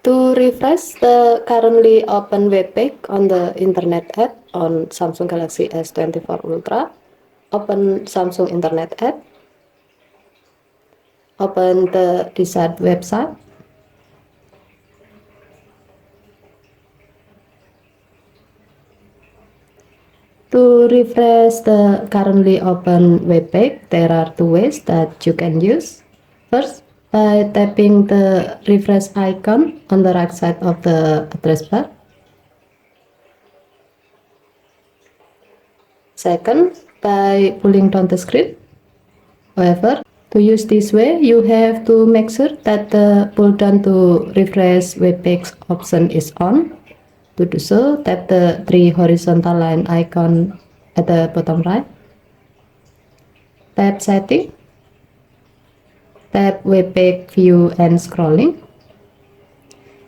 To refresh the currently open web page on the Internet app on Samsung Galaxy S24 Ultra, open Samsung Internet app, open the desired website, to refresh the currently open web page, there are two ways that you can use. First, by tapping the refresh icon on the right side of the address bar. Second, by pulling down the screen. However, to use this way, you have to make sure that the pull down to refresh web page option is on. To do so, tap the three horizontal line icon at the bottom right. Tap Setting. Tap Web Page View and Scrolling.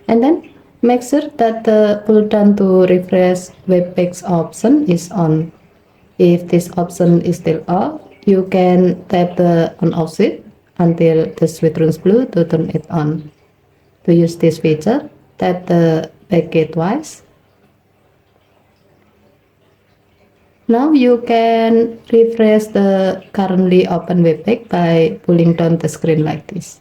And then make sure that the pull down to refresh web page option is on. If this option is still off, you can tap the on-off switch until the switch turns blue to turn it on. To use this feature, tap the back key twice. Now you can refresh the currently open web page by pulling down the screen like this.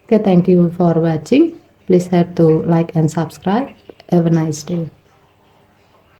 Okay, thank you for watching. Please have to like and subscribe. Have a nice day.